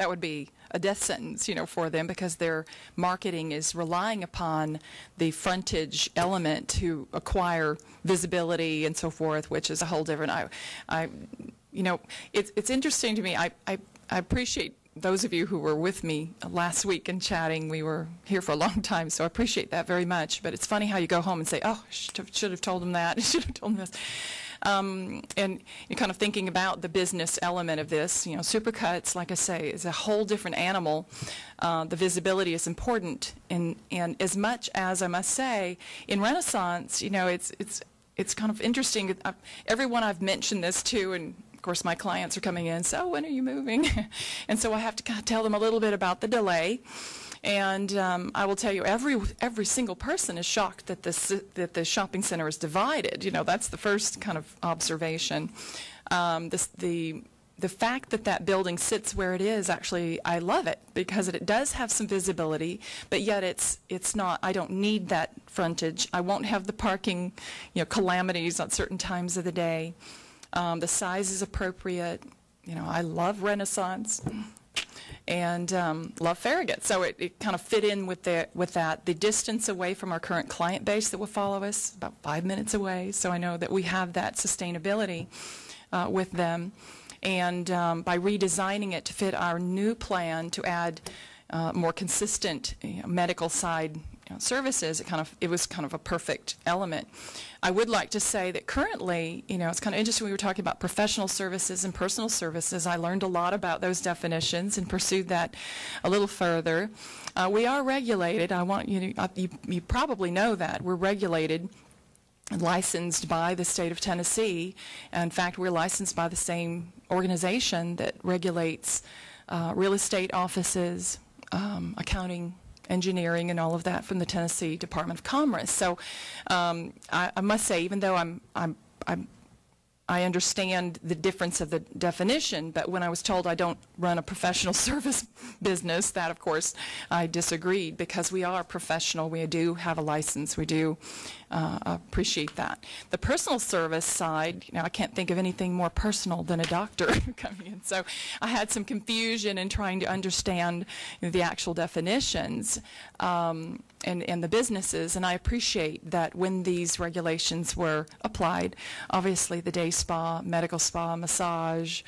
that would be a death sentence, for them, because their marketing is relying upon the frontage element to acquire visibility and so forth, which is a whole different. It's interesting to me. I appreciate those of you who were with me last week and chatting. We were here for a long time, so I appreciate that very much. But it's funny how you go home and say, "Oh, should have told them that. Should have told them this." And you're kind of thinking about the business element of this. Supercuts, like I say, is a whole different animal. The visibility is important, and as much as I must say, in Renaissance, it's kind of interesting. Everyone I've mentioned this to, and of course my clients are coming in, so when are you moving? And so I have to kind of tell them a little bit about the delay. And I will tell you, every single person is shocked that the shopping center is divided. That's the first kind of observation. The fact that building sits where it is, actually, I love it, because it does have some visibility, but yet it's not. I don't need that frontage. I won't have the parking, calamities at certain times of the day. The size is appropriate. I love Renaissance. And love Farragut. So it kind of fit in with that. The distance away from our current client base that will follow us, about 5 minutes away. So I know that we have that sustainability with them. And by redesigning it to fit our new plan to add more consistent medical side services, it was kind of a perfect element. I would like to say that currently, it's kind of interesting. We were talking about professional services and personal services. I learned a lot about those definitions and pursued that a little further. We are regulated. I want you probably know that we're regulated and licensed by the state of Tennessee. In fact, we're licensed by the same organization that regulates real estate offices, accounting, engineering, and all of that from the Tennessee Department of Commerce. So I must say, even though I understand the difference of the definition, but when I was told I don't run a professional service business, that, of course, I disagreed, because we are professional. We do have a license. We do appreciate that. The personal service side, I can't think of anything more personal than a doctor coming in. So I had some confusion in trying to understand the actual definitions and the businesses, and I appreciate that when these regulations were applied, obviously the day spa, medical spa, massage,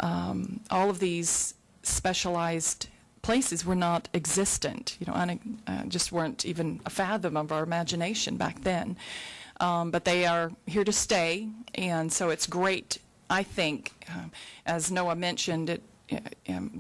all of these specialized places were not existent, just weren't even a fathom of our imagination back then. But they are here to stay, and so it's great, I think, as Noah mentioned,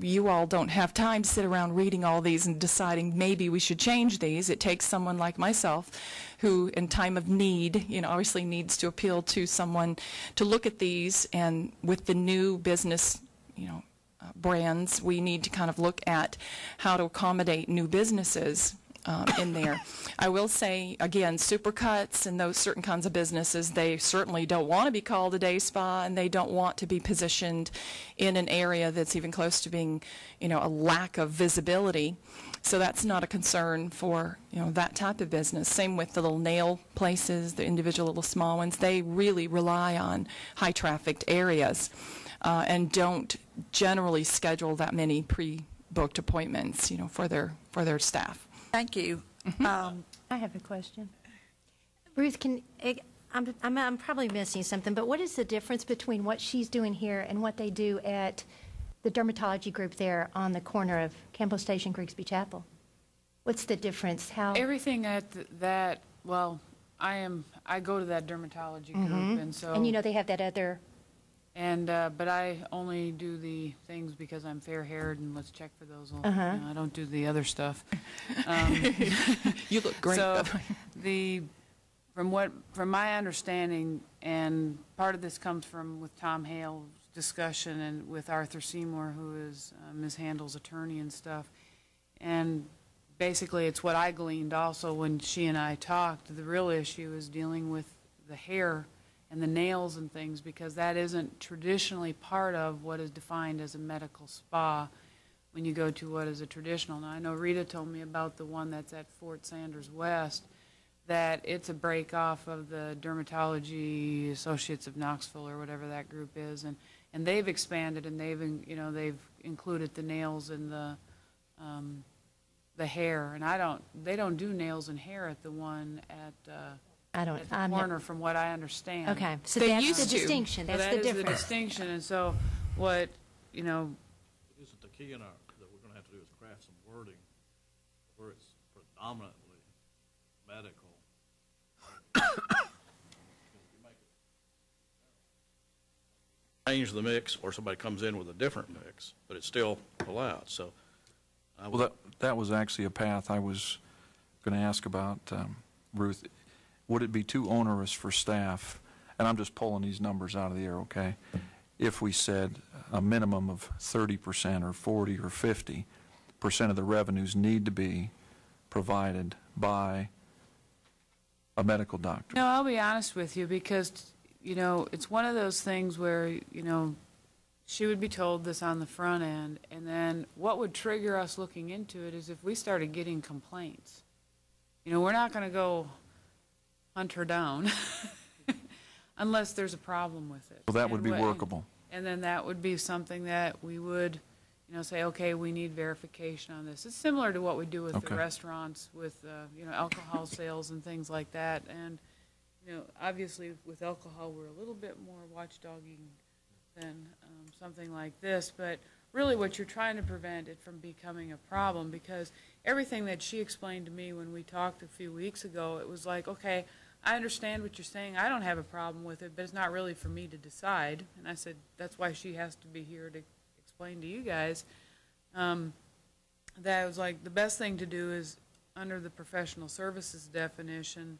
you all don't have time to sit around reading all these and deciding maybe we should change these. It takes someone like myself who, in time of need, obviously needs to appeal to someone to look at these, and with the new business, brands, we need to kind of look at how to accommodate new businesses in there. I will say, again, supercuts and those certain kinds of businesses, they certainly don't want to be called a day spa, and they don't want to be positioned in an area that's even close to being, a lack of visibility. So that's not a concern for, that type of business. Same with the little nail places, the individual little small ones. They really rely on high-trafficked areas and don't generally schedule that many pre-booked appointments, for their staff. Thank you. I have a question. Ruth, I'm probably missing something, but what is the difference between what she's doing here and what they do at the dermatology group there on the corner of Campo Station, Grigsby Chapel? What's the difference? How everything at that? Well, I go to that dermatology group, and so they have that other. And but I only do the things because I'm fair-haired, and let's check for those. I don't do the other stuff. You look great. So from my understanding, and part of this comes from with Tom Hale's discussion and with Arthur Seymour, who is Ms. Handel's attorney and stuff, and basically it's what I gleaned also when she and I talked. The real issue is dealing with the hair and the nails and things, because that isn't traditionally part of what is defined as a medical spa when you go to what is a traditional. Now, I know Rita told me about the one that's at Fort Sanders West, that it's a break off of the Dermatology Associates of Knoxville or whatever that group is, and they've expanded, and they've included the nails and the hair, and they don't do nails and hair at the one at the corner, from what I understand. Okay, so They that's used the to. distinction, So that's that the is the difference. distinction, and so what, you know, Isn't the key that we're going to have to do is craft some wording where it's predominantly medical? Change the mix, or somebody comes in with a different mix, but it's still allowed, so. Well, that was actually a path I was going to ask about, Ruth. Would it be too onerous for staff, and I'm just pulling these numbers out of the air, okay, if we said a minimum of 30% or 40 or 50% of the revenues need to be provided by a medical doctor? no, I'll be honest with you, because, you know, it's one of those things where, you know, she would be told this on the front end, and then what would trigger us looking into it is if we started getting complaints. You know, we're not going to go hunt her down unless there's a problem with it. Well, that would be And workable. And then that would be something that we would, you know, say, okay, we need verification on this. It's similar to what we do with Okay. the restaurants, with, you know, alcohol sales and things like that. And, you know, obviously with alcohol, we're a little bit more watchdogging than something like this. But really what you're trying to prevent it from becoming a problem, because everything that she explained to me when we talked a few weeks ago, it was like, okay, I understand what you're saying. I don't have a problem with it, but it's not really for me to decide. And I said, that's why she has to be here to explain to you guys. That was like, the best thing to do is, under the professional services definition,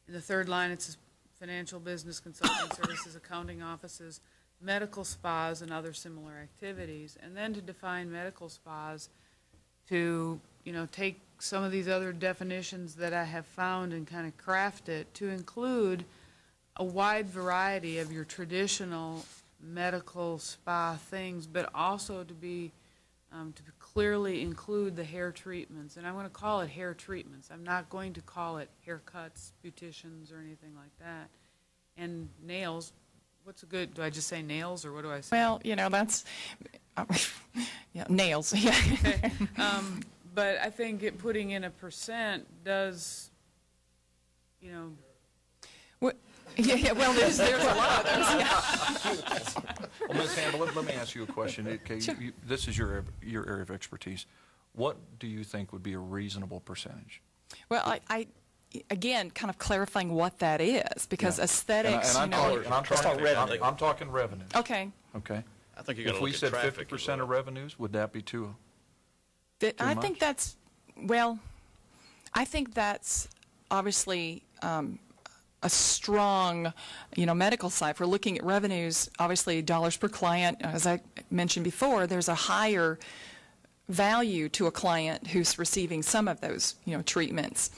in the third line, it says financial, business, consulting services, accounting offices, medical spas, and other similar activities. And then to define medical spas, to, you know, take some of these other definitions that I have found and kind of craft it to include a wide variety of your traditional medical spa things, but also to be to clearly include the hair treatments. And I'm going to call it hair treatments. I'm not going to call it haircuts, beauticians, or anything like that. And nails. What's a good, do I just say nails, or what do I say? Well, you know, that's, yeah, nails, yeah. Okay. But I think putting in a percent does, you know. Yeah, well, there's a lot of those, yeah. Well, Ms. Handel, let me ask you a question. Okay, Sure. This is your area of expertise. What do you think would be a reasonable percentage? Well, I again, kind of clarifying what that is, because Yeah. aesthetics, and I'm talking revenue. Okay. Okay. I think you got to If we look at said traffic as 50% well. of revenues, would that be too? I much? think that's, well, I think that's obviously a strong, you know, medical side. If we're looking at revenues, obviously dollars per client, as I mentioned before, there's a higher value to a client who's receiving some of those, you know, treatments.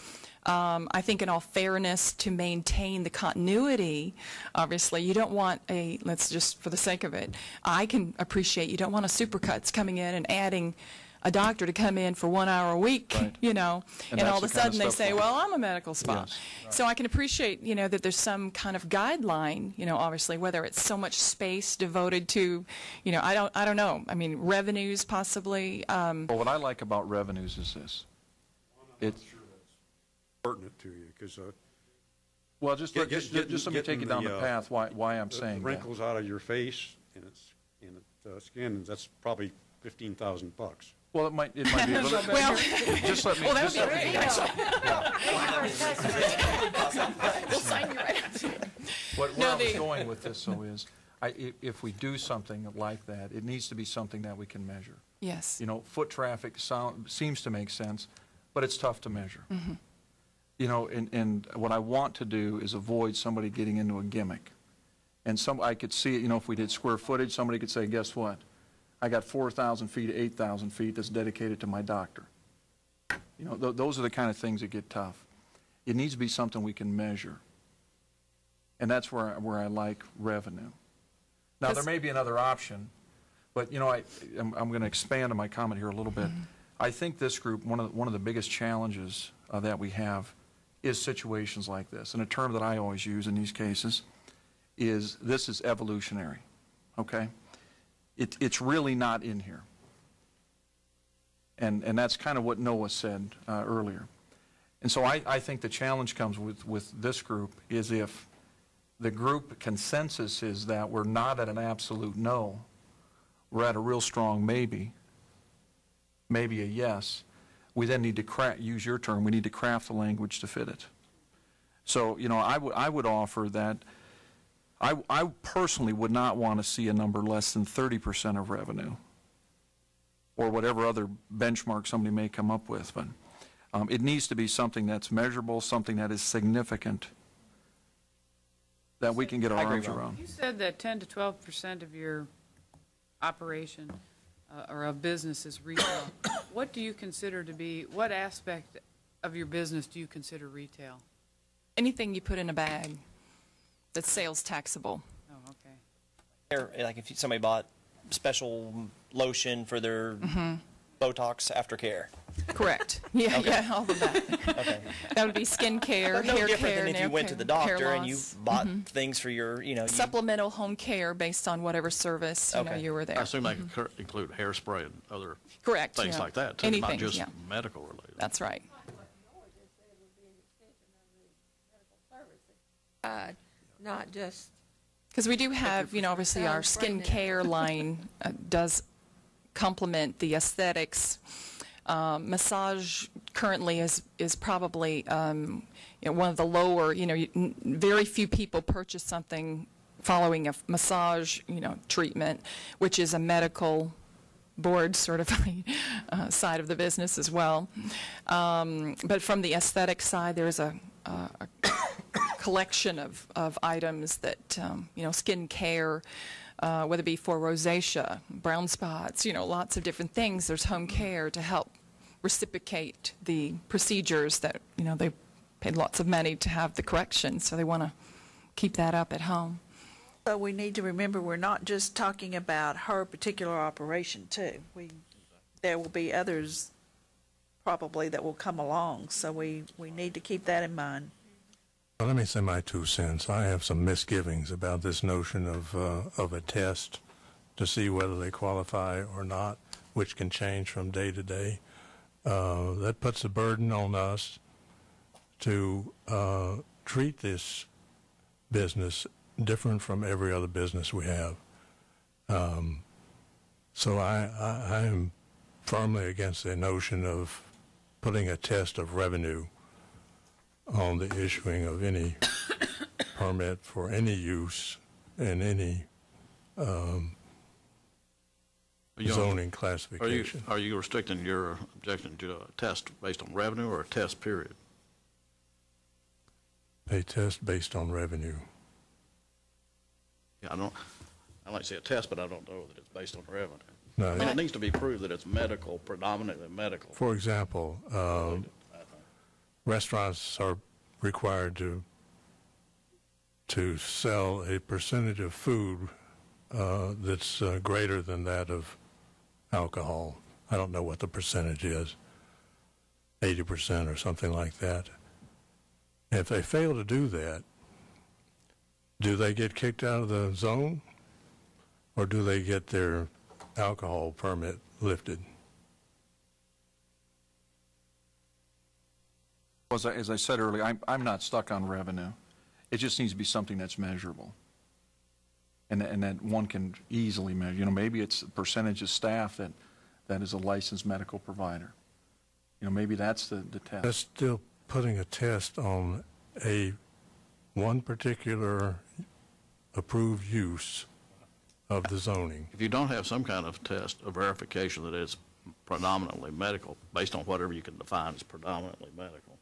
I think in all fairness, to maintain the continuity, obviously, you don't want let's just, for the sake of it, I can appreciate you don't want a supercuts coming in and adding a doctor to come in for 1 hour a week, Right. you know, And and all of that's a the kind of sudden they stuff say, that- well, I'm a medical spa. Yes. So I can appreciate, you know, that there's some kind of guideline, you know, obviously, whether it's so much space devoted to, you know, I don't know. I mean, revenues possibly. Well, what I like about revenues is this. It's pertinent to you, because well, just let me take you down the path why I'm the saying that. wrinkles out of your face and its skin, and that's probably $15,000. Well, it might be. But Well, just let me. well, that would just be let me- great. We'll sign you right up. Where No, I was the- going with this, though, is if we do something like that, it needs to be something that we can measure. Yes. You know, foot traffic seems to make sense, but it's tough to measure. Mm-hmm. You know, and what I want to do is avoid somebody getting into a gimmick. And I could see it, you know, if we did square footage, somebody could say, guess what? I got 4,000 feet, 8,000 feet that's dedicated to my doctor. You know, those are the kind of things that get tough. It needs to be something we can measure. And that's where I like revenue. Now, there may be another option, but, you know, I'm going to expand on my comment here a little bit. Mm-hmm. I think this group, one of the biggest challenges that we have is situations like this. And a term that I always use in these cases is this is evolutionary, okay? It's really not in here. And that's kind of what Noah said earlier. And so I think the challenge comes with this group is if the group consensus is that we're not at an absolute no, we're at a real strong maybe a yes, we then need to use your term, we need to craft the language to fit it. So, you know, I would offer that I personally would not want to see a number less than 30% of revenue or whatever other benchmark somebody may come up with. But it needs to be something that's measurable, something that is significant, that we can get our arms around. You said that 10 to 12% of your operation or of business is retail. What do you consider to be, what aspect of your business do you consider retail? Anything you put in a bag that's sales taxable. Oh, okay. Or, like if somebody bought special lotion for their Botox aftercare. Correct. Yeah, yeah, all of that. Okay. That would be skin care, No hair different care, than if nail you went to care, the hair doctor and you loss. bought things for your, Supplemental home care based on whatever service, Okay. you were there. I assume that could include hairspray and other Correct. things yeah. like that, too, Anything, not just yeah. medical related. That's right. Not just, Because we do have, obviously our skin care line does complement the aesthetics. Massage currently is probably one of the lower, very few people purchase something following a massage, treatment, which is a medical board certified side of the business as well. But from the aesthetic side, there's a collection of items that, skin care, whether it be for rosacea, brown spots, lots of different things. There's home care to help reciprocate the procedures that, they paid lots of money to have the correction, so they want to keep that up at home. so we need to remember we're not just talking about her particular operation too. There will be others probably that will come along, so we need to keep that in mind. Well, let me say my 2 cents. I have some misgivings about this notion of a test to see whether they qualify or not, which can change from day to day. That puts a burden on us to treat this business different from every other business we have. So I am firmly against the notion of putting a test of revenue on the issuing of any permit for any use in any zoning classification. Are you restricting your objection to a test based on revenue or a test period? A test based on revenue. Yeah, I like to say a test, but I don't know that it's based on revenue. No, I mean, it needs to be proved that it's medical, predominantly medical. for example, I think. restaurants are required to sell a percentage of food that's greater than that of alcohol. I don't know what the percentage is, 80% or something like that. If they fail to do that, do they get kicked out of the zone, or do they get their alcohol permit lifted? As I said earlier, I'm not stuck on revenue. It just needs to be something that's measurable and that one can easily measure. Maybe it's a percentage of staff that is a licensed medical provider. Maybe that's the test. That's still putting a test on one particular approved use of the zoning. If you don't have some kind of test, a verification that it's predominantly medical, based on whatever you can define as predominantly medical,